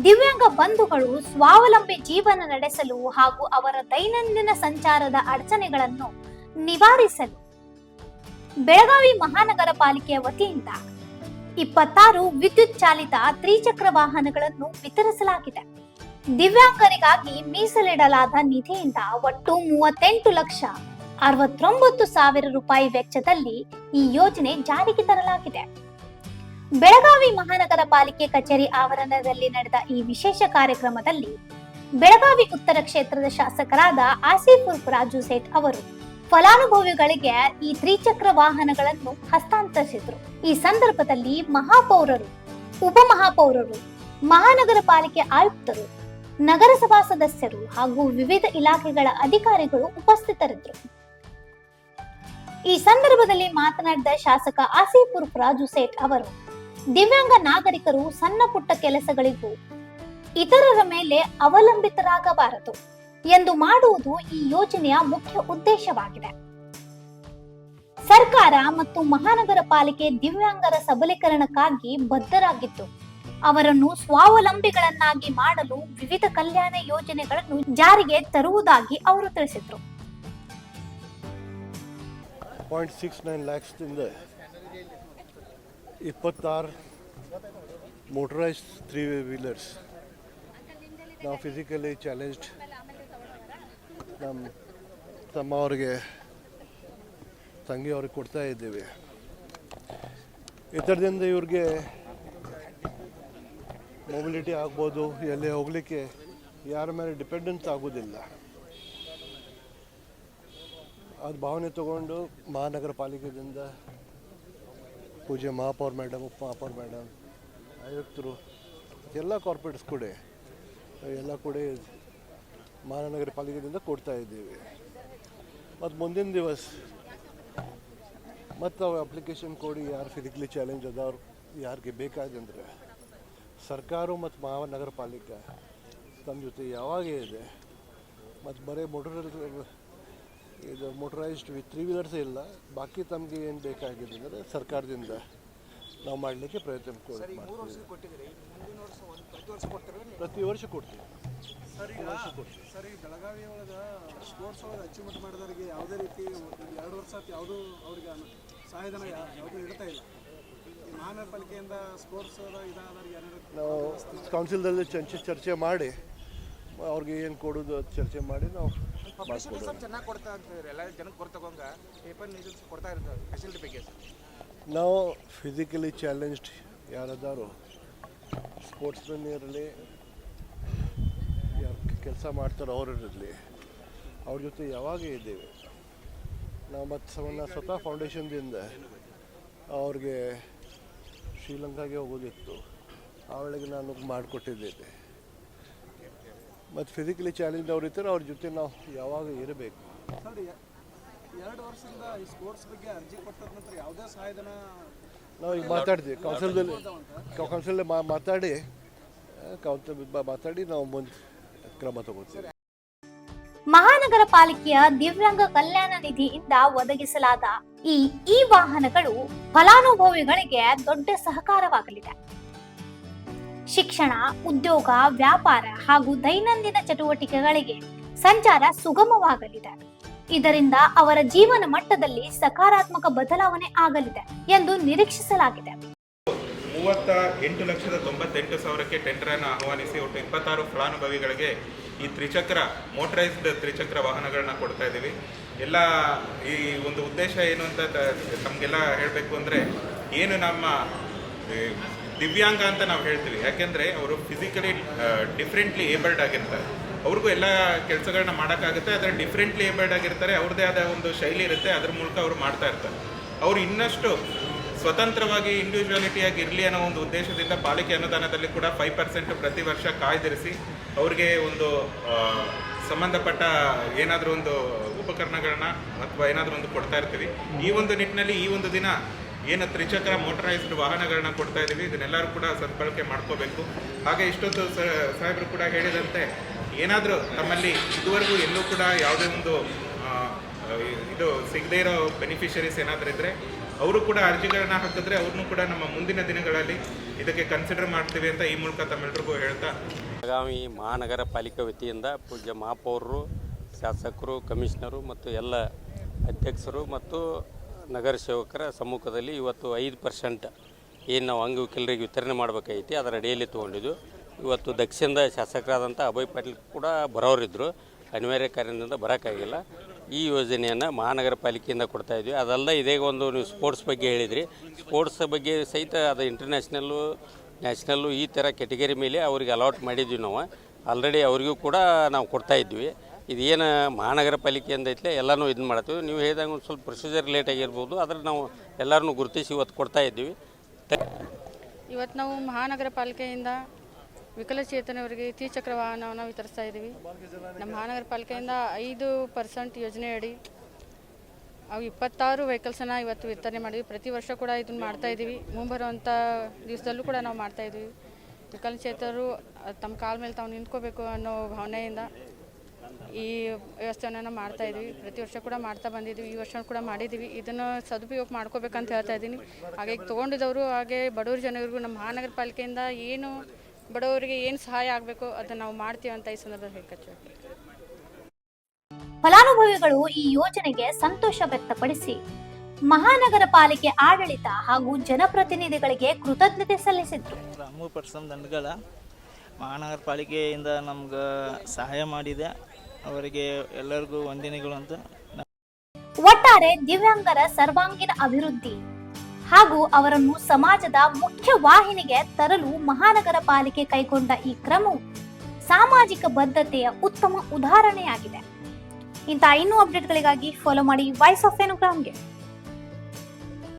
ದಿವ್ಯಾಂಗ ಬಂಧುಗಳು ಸ್ವಾವಲಂಬಿ ಜೀವನ ನಡೆಸಲು ಹಾಗೂ ಅವರ ದೈನಂದಿನ ಸಂಚಾರದ ಅಡಚಣೆಗಳನ್ನು ನಿವಾರಿಸಲು ಬೆಳಗಾವಿ ಮಹಾನಗರ ಪಾಲಿಕೆಯ ವತಿಯಿಂದ 26 ವಿದ್ಯುತ್ ಚಾಲಿತ ತ್ರಿಚಕ್ರ ವಾಹನಗಳನ್ನು ವಿತರಿಸಲಾಗಿದೆ. ದಿವ್ಯಾಂಗರಿಗಾಗಿ ಮೀಸಲಿಡಲಾದ ನಿಧಿಯಿಂದ ಒಟ್ಟು 38,69,000 ರೂಪಾಯಿ ವೆಚ್ಚದಲ್ಲಿ ಈ ಯೋಜನೆ ಜಾರಿಗೆ ತರಲಾಗಿದೆ. ಬೆಳಗಾವಿ ಮಹಾನಗರ ಪಾಲಿಕೆ ಕಚೇರಿ ಆವರಣದಲ್ಲಿ ನಡೆದ ಈ ವಿಶೇಷ ಕಾರ್ಯಕ್ರಮದಲ್ಲಿ ಬೆಳಗಾವಿ ಉತ್ತರ ಕ್ಷೇತ್ರದ ಶಾಸಕರಾದ ಆಸಿಫ್ ರಾಜು ಸೇಠ್ ಅವರು ಫಲಾನುಭವಿಗಳಿಗೆ ಈ ತ್ರಿಚಕ್ರ ವಾಹನಗಳನ್ನು ಹಸ್ತಾಂತರಿಸಿದರು. ಈ ಸಂದರ್ಭದಲ್ಲಿ ಮಹಾಪೌರರು, ಉಪಮಹಾಪೌರರು, ಮಹಾನಗರ ಪಾಲಿಕೆ ಆಯುಕ್ತರು, ನಗರಸಭಾ ಸದಸ್ಯರು ಹಾಗೂ ವಿವಿಧ ಇಲಾಖೆಗಳ ಅಧಿಕಾರಿಗಳು ಉಪಸ್ಥಿತರಿದ್ದರು. ಈ ಸಂದರ್ಭದಲ್ಲಿ ಮಾತನಾಡಿದ ಶಾಸಕ ಆಸಿಫ್ ರಾಜು ಸೇಠ್ ಅವರು, ದಿವ್ಯಾಂಗ ನಾಗರಿಕರು ಸಣ್ಣ ಪುಟ್ಟ ಕೆಲಸಗಳಿಗೂ ಇತರರ ಮೇಲೆ ಅವಲಂಬಿತರಾಗಬಾರದು ಎಂದು ಮಾಡುವುದು ಈ ಯೋಜನೆಯ ಮುಖ್ಯ ಉದ್ದೇಶವಾಗಿದೆ. ಸರ್ಕಾರ ಮತ್ತು ಮಹಾನಗರ ಪಾಲಿಕೆ ದಿವ್ಯಾಂಗರ ಸಬಲೀಕರಣಕ್ಕಾಗಿ ಬದ್ಧರಾಗಿದ್ದು, ಅವರನ್ನು ಸ್ವಾವಲಂಬಿಗಳನ್ನಾಗಿ ಮಾಡಲು ವಿವಿಧ ಕಲ್ಯಾಣ ಯೋಜನೆಗಳನ್ನು ಜಾರಿಗೆ ತರುವುದಾಗಿ ಅವರು ತಿಳಿಸಿದರು. 0.69 lakhದಿಂದ 26 motorized 3-wheelers ನಾವು ಫಿಸಿಕಲಿ ಚಾಲೆಂಜ್ಡ್ ನಮ್ಮ ತಮ್ಮವ್ರಿಗೆ ತಂಗಿಯವ್ರಿಗೆ ಕೊಡ್ತಾ ಇದ್ದೇವೆ. ಇದರಿಂದ ಇವ್ರಿಗೆ ಮೊಬಿಲಿಟಿ ಆಗ್ಬೋದು, ಎಲ್ಲೇ ಹೋಗಲಿಕ್ಕೆ ಯಾರ ಮೇಲೆ ಡಿಪೆಂಡೆನ್ಸ್ ಆಗೋದಿಲ್ಲ. ಅದು ಭಾವನೆ ತಗೊಂಡು ಮಹಾನಗರ ಪಾಲಿಕೆಯಿಂದ ಪೂಜೆ ಮಹಾಪೌರ ಮೇಡಮ್, ಉಪಮಹಾಪೌರ ಮೇಡಮ್, ಆಯುಕ್ತರು, ಎಲ್ಲ ಕಾರ್ಪೊರೇಟ್ಸ್ ಕೂಡ ಮಹಾನಗರ ಪಾಲಿಕೆಯಿಂದ ಕೊಡ್ತಾ ಇದ್ದೀವಿ. ಮತ್ತು ಮುಂದಿನ ದಿವಸ ಮತ್ತು ಅವು ಅಪ್ಲಿಕೇಶನ್ ಕೊಡಿ, ಯಾರು ಫಿಸಿಕಲಿ ಚಾಲೆಂಜ್ ಅದಾವ್ರು ಯಾರಿಗೆ ಬೇಕಾದಂದ್ರೆ ಸರ್ಕಾರ ಮತ್ತು ಮಹಾನಗರ ಪಾಲಿಕೆ ತಮ್ಮ ಜೊತೆ ಯಾವಾಗ ಇದೆ. ಮತ್ತು ಬರೀ ಮೋಟರೈಸ್ಡ್ 3-wheelers ಇಲ್ಲ, ಬಾಕಿ ತಮಗೆ ಏನು ಬೇಕಾಗಿದೆ ಅಂದರೆ ಸರ್ಕಾರದಿಂದ ನಾವು ಮಾಡಲಿಕ್ಕೆ ಪ್ರಯತ್ನ ಮಾಡ್ತೀವಿ. ಪ್ರತಿ ವರ್ಷ ಕೊಡ್ತೀವಿ. ಸರಿ, ಬೆಳಗಾವಿ ಒಳಗೆ ಸ್ಪೋರ್ಟ್ಸ್ ಒಳಗೆ ಅಚೀವ್ಮೆಂಟ್ ಮಾಡಿದವರಿಗೆ ಯಾವುದೇ ರೀತಿ 2 ವರ್ಷ ಯಾವುದೂ ಅವ್ರಿಗೆ ಸಹಾಯಧನ ಯಾವುದೂ ಇರ್ತಾ ಇಲ್ಲ. ಮಹಾನಗರ ಪಾಲಿಕೆಯಿಂದ ಸ್ಪೋರ್ಟ್ಸ್ ಇದಾದವ್ರಿಗೆ ನಾವು ಕೌನ್ಸಿಲ್ದಲ್ಲಿ ಚರ್ಚೆ ಮಾಡಿ ಅವ್ರಿಗೆ ಏನು ಕೊಡೋದು ಚರ್ಚೆ ಮಾಡಿ ನಾವು ಚೆನ್ನಾಗಿ ಕೊಡ್ತಾ ಇರ್ತೀವಿ. ಎಲ್ಲ ಜನಕ್ಕೆ ಬರ್ತಕೊಂಡ ಪೇಪರ್ ನ್ಯೂಸ್ ಕೊಡ್ತಾ ಇರ್ತಾರೆ ಫೆಸಿಲಿಟಿ ಬಗ್ಗೆ. ನಾವು ಫಿಸಿಕಲಿ ಚಾಲೆಂಜ್ಡ್ ಯಾರದಾರು ಸ್ಪೋರ್ಟ್ಸ್ಮನ್ ಇರಲಿ, ಯಾರು ಕೆಲಸ ಮಾಡ್ತಾರೋ ಅವರಿರಲಿ, ಅವ್ರ ಜೊತೆ ಯಾವಾಗ ಇದ್ದೇವೆ ನಾವು. ಮತ್ತು ಸ್ವತಃ ಫೌಂಡೇಶನ್ದಿಂದ ಅವ್ರಿಗೆ ಶ್ರೀಲಂಕಾಗೆ ಹೋಗೋದಿತ್ತು, ಆ ವೇಳೆಗೆ ನಾನು ಮಾಡಿಕೊಟ್ಟಿದ್ದೇನೆ. ಮತ್ತು ಫಿಸಿಕಲಿ ಚಾಲೆಂಜ್ ಅವ್ರು ಇರ್ತಾರೆ, ಅವ್ರ ಜೊತೆ ನಾವು ಯಾವಾಗ ಇರಬೇಕು. ಸರ್, 2 ವರ್ಷದಿಂದ ಈ ಸ್ಪೋರ್ಟ್ಸ್ ಬಗ್ಗೆ ಅರ್ಜಿ ಕೊಟ್ಟದ ನಂತರ ಯಾವುದೇ ಸಹಾಯಧನ ನಾವು ಈಗ ಮಾತಾಡ್ತೀವಿ ಕೌನ್ಸಿಲಲ್ಲಿ ಮಾತಾಡಿ ನಾವು ಮುಂದೆ ಕ್ರಮ ತಗೋತೀವಿ. ಮಹಾನಗರ ಪಾಲಿಕೆಯ ದಿವ್ಯಾಂಗ ಕಲ್ಯಾಣ ನಿಧಿಯಿಂದ ಒದಗಿಸಲಾದ ಈ ವಾಹನಗಳು ಫಲಾನುಭವಿಗಳಿಗೆ ದೊಡ್ಡ ಸಹಕಾರವಾಗಲಿದೆ. ಶಿಕ್ಷಣ, ಉದ್ಯೋಗ, ವ್ಯಾಪಾರ ಹಾಗೂ ದೈನಂದಿನ ಚಟುವಟಿಕೆಗಳಿಗೆ ಸಂಚಾರ ಸುಗಮವಾಗಲಿದೆ. ಇದರಿಂದ ಅವರ ಜೀವನ ಮಟ್ಟದಲ್ಲಿ ಸಕಾರಾತ್ಮಕ ಬದಲಾವಣೆ ಆಗಲಿದೆ ಎಂದು ನಿರೀಕ್ಷಿಸಲಾಗಿದೆ. 38,98,000ಕ್ಕೆ ಟೆಂಡರ್ ಅನ್ನು ಆಹ್ವಾನಿಸಿ ಒಟ್ಟು 26 ಫಲಾನುಭವಿಗಳಿಗೆ ಈ ಮೋಟರೈಸ್ಡ್ ತ್ರಿಚಕ್ರ ವಾಹನಗಳನ್ನ ಕೊಡ್ತಾ ಇದ್ದೀವಿ. ಎಲ್ಲ ಈ ಒಂದು ಉದ್ದೇಶ ಏನು ಅಂತ ತಮಗೆಲ್ಲ ಹೇಳಬೇಕು ಅಂದರೆ, ಏನು ನಮ್ಮ ದಿವ್ಯಾಂಗ ಅಂತ ನಾವು ಹೇಳ್ತೀವಿ, ಯಾಕೆಂದರೆ ಅವರು ಫಿಸಿಕಲಿ ಡಿಫ್ರೆಂಟ್ಲಿ ಏಬಲ್ಡ್ ಆಗಿರ್ತಾರೆ. ಅವ್ರಿಗೂ ಎಲ್ಲ ಕೆಲಸಗಳನ್ನ ಮಾಡೋಕ್ಕಾಗುತ್ತೆ, ಆದರೆ ಡಿಫ್ರೆಂಟ್ಲಿ ಏಬಲ್ಡ್ ಆಗಿರ್ತಾರೆ. ಅವ್ರದ್ದೇ ಆದ ಒಂದು ಶೈಲಿ ಇರುತ್ತೆ, ಅದ್ರ ಮೂಲಕ ಅವರು ಮಾಡ್ತಾ ಇರ್ತಾರೆ. ಅವರು ಇನ್ನಷ್ಟು ಸ್ವತಂತ್ರವಾಗಿ ಇಂಡಿವಿಜುವಾಲಿಟಿಯಾಗಿ ಇರಲಿ ಅನ್ನೋ ಒಂದು ಉದ್ದೇಶದಿಂದ ಪಾಲಿಕೆ ಅನುದಾನದಲ್ಲಿ ಕೂಡ 5% ಪ್ರತಿ ವರ್ಷ ಕಾಯ್ದಿರಿಸಿ ಅವ್ರಿಗೆ ಒಂದು ಸಂಬಂಧಪಟ್ಟ ಏನಾದರೂ ಒಂದು ಉಪಕರಣಗಳನ್ನ ಅಥವಾ ಏನಾದರೂ ಒಂದು ಕೊಡ್ತಾ ಇರ್ತೀವಿ. ಈ ಒಂದು ನಿಟ್ಟಿನಲ್ಲಿ ಈ ಒಂದು ದಿನ ಏನು ತ್ರಿಚಕ್ರ ಮೋಟರೈಸ್ಡ್ ವಾಹನಗಳನ್ನ ಕೊಡ್ತಾ ಇದ್ದೀವಿ, ಇದನ್ನೆಲ್ಲರೂ ಕೂಡ ಸದ್ಬಳಕೆ ಮಾಡ್ಕೋಬೇಕು. ಹಾಗೆ ಇಷ್ಟೊತ್ತು ಸಾಹೇಬರು ಕೂಡ ಹೇಳಿದಂತೆ, ಏನಾದರೂ ತಮ್ಮಲ್ಲಿ ಇದುವರೆಗೂ ಎಲ್ಲೂ ಕೂಡ ಯಾವುದೇ ಒಂದು ಇದು ಸಿಗದೇ ಇರೋ ಬೆನಿಫಿಷರೀಸ್ ಏನಾದರೂ ಇದ್ದರೆ ಅವರು ಕೂಡ ಅರ್ಜಿಗಳನ್ನ ಹಾಕಿದ್ರೆ ಅವ್ರನ್ನೂ ಕೂಡ ನಮ್ಮ ಮುಂದಿನ ದಿನಗಳಲ್ಲಿ ಇದಕ್ಕೆ ಕನ್ಸಿಡರ್ ಮಾಡ್ತೀವಿ ಅಂತ ಈ ಮೂಲಕ ತಮ್ಮೆಲ್ಲರಿಗೂ ಹೇಳ್ತಾ, ಬೆಳಗಾವಿ ಮಹಾನಗರ ಪಾಲಿಕೆ ವತಿಯಿಂದ ಪೂಜ್ಯ ಮಹಾಪೌರರು, ಶಾಸಕರು, ಕಮಿಷನರು ಮತ್ತು ಎಲ್ಲ ಅಧ್ಯಕ್ಷರು ಮತ್ತು ನಗರ ಸೇವಕರ ಸಮ್ಮುಖದಲ್ಲಿ ಇವತ್ತು 5% ಏನು ನಾವು ಅಂಗವಿಕಲರಿಗೆ ವಿತರಣೆ ಮಾಡಬೇಕಾಗಿತ್ತು ಅದರ ಅಡಿಯಲ್ಲಿ ತೊಗೊಂಡಿದ್ದು. ಇವತ್ತು ದಕ್ಷಿಣದ ಶಾಸಕರಾದಂಥ ಅಭಯ್ ಪಾಟೀಲ್ ಕೂಡ ಬರೋರಿದ್ದರು, ಅನಿವಾರ್ಯ ಕಾರಣದಿಂದ ಬರೋಕ್ಕಾಗಿಲ್ಲ. ಈ ಯೋಜನೆಯನ್ನು ಮಹಾನಗರ ಪಾಲಿಕೆಯಿಂದ ಕೊಡ್ತಾಯಿದ್ವಿ. ಅದಲ್ಲ, ಇದೇ ಒಂದು ನೀವು ಸ್ಪೋರ್ಟ್ಸ್ ಬಗ್ಗೆ ಹೇಳಿದ್ರಿ, ಸ್ಪೋರ್ಟ್ಸ್ ಬಗ್ಗೆ ಸಹಿತ ಅದು ಇಂಟರ್ನ್ಯಾಷನಲ್ಲು, ನ್ಯಾಷನಲ್ಲು ಈ ಥರ ಕೆಟಗರಿ ಮೇಲೆ ಅವ್ರಿಗೆ ಅಲಾಟ್ ಮಾಡಿದ್ವಿ. ನಾವು ಆಲ್ರೆಡಿ ಅವರಿಗೂ ಕೂಡ ನಾವು ಕೊಡ್ತಾಯಿದ್ವಿ. ಇದೇನು ಮಹಾನಗರ ಪಾಲಿಕೆಯಿಂದ ಐತ್ಲೆ ಎಲ್ಲನೂ ಇದು ಮಾಡ್ತೀವಿ. ನೀವು ಹೇಳಿದಾಗ ಒಂದು ಸ್ವಲ್ಪ ಪ್ರೊಸೀಜರ್ ಲೇಟ್ ಆಗಿರ್ಬೋದು, ಆದರೆ ನಾವು ಎಲ್ಲರನ್ನೂ ಗುರುತಿಸಿ ಇವತ್ತು ಕೊಡ್ತಾಯಿದ್ವಿ. ಇವತ್ತು ನಾವು ಮಹಾನಗರ ಪಾಲಿಕೆಯಿಂದ ವಿಕಲಚೇತನವರಿಗೆ ತ್ರಿಚಕ್ರ ವಾಹನವನ್ನು ವಿತರಿಸ್ತಾ ಇದ್ದೀವಿ. ನಮ್ಮ ಮಹಾನಗರ ಪಾಲಿಕೆಯಿಂದ 5% ಯೋಜನೆ ಅಡಿ ಅವು 26 ವೆಹಿಕಲ್ಸನ್ನು ಇವತ್ತು ವಿತರಣೆ ಮಾಡಿದ್ವಿ. ಪ್ರತಿ ವರ್ಷ ಕೂಡ ಇದನ್ನು ಮಾಡ್ತಾಯಿದ್ದೀವಿ. ಮುಂಬರುವಂಥ ದಿವಸದಲ್ಲೂ ಕೂಡ ನಾವು ಮಾಡ್ತಾಯಿದ್ದೀವಿ. ವಿಕಲಚೇತನರು ತಮ್ಮ ಕಾಲ ಮೇಲೆ ತಾವು ನಿಂತ್ಕೋಬೇಕು ಅನ್ನೋ ಭಾವನೆಯಿಂದ ಈ ವ್ಯವಸ್ಥೆಯನ್ನು ಮಾಡ್ತಾಯಿದ್ದೀವಿ. ಪ್ರತಿ ವರ್ಷ ಕೂಡ ಮಾಡ್ತಾ ಬಂದಿದ್ದೀವಿ, ಈ ವರ್ಷ ಕೂಡ ಮಾಡಿದ್ದೀವಿ. ಇದನ್ನು ಸದುಪಯೋಗ ಮಾಡ್ಕೋಬೇಕಂತ ಹೇಳ್ತಾ ಇದ್ದೀನಿ. ಹಾಗೆ ತೊಗೊಂಡಿದ್ದವರು, ಹಾಗೆ ಬಡವ್ರ ಜನರಿಗೂ ನಮ್ಮ ಮಹಾನಗರ ಪಾಲಿಕೆಯಿಂದ ಏನು ಬಡವರಿಗೆ ಏನು ಸಹಾಯ ಆಗಬೇಕು ಅದನ್ನು ನಾವು ಮಾಡ್ತೀವಿ ಅಂತ ಈ ಸಂದರ್ಭದಲ್ಲಿ ಹೇಳ್ಕೊಳ್ತೀವಿ. ಫಲಾನುಭವಿಗಳು ಈ ಯೋಜನೆಗೆ ಸಂತೋಷ ವ್ಯಕ್ತಪಡಿಸಿ ಮಹಾನಗರ ಪಾಲಿಕೆ ಆಡಳಿತ ಹಾಗೂ ಜನಪ್ರತಿನಿಧಿಗಳಿಗೆ ಕೃತಜ್ಞತೆ ಸಲ್ಲಿಸಿದ್ರು. 3% ದಂಡಗಳ ಮಹಾನಗರ ಪಾಲಿಕೆಯಿಂದ ನಮ್ಗೆ ಸಹಾಯ ಮಾಡಿದೆ. ಅವರಿಗೆ ಎಲ್ಲರಿಗೂ ವಂದನೆಗಳು ಅಂತ. ಒಟ್ಟಾರೆ ದಿವ್ಯಾಂಗರ ಸರ್ವಾಂಗೀಣ ಅಭಿವೃದ್ಧಿ ಹಾಗೂ ಅವರನ್ನು ಸಮಾಜದ ಮುಖ್ಯ ವಾಹಿನಿಗೆ ತರಲು ಮಹಾನಗರ ಪಾಲಿಕೆ ಕೈಗೊಂಡ ಈ ಕ್ರಮವು ಸಾಮಾಜಿಕ ಬದ್ಧತೆಯ ಉತ್ತಮ ಉದಾಹರಣೆಯಾಗಿದೆ. ಇಂಥ ಇನ್ನೂ ಅಪ್ಡೇಟ್ಗಳಿಗಾಗಿ ಫಾಲೋ ಮಾಡಿ ವಾಯ್ಸ್ ಆಫ್ ಅನುಗ್ರಹಂಗೆ.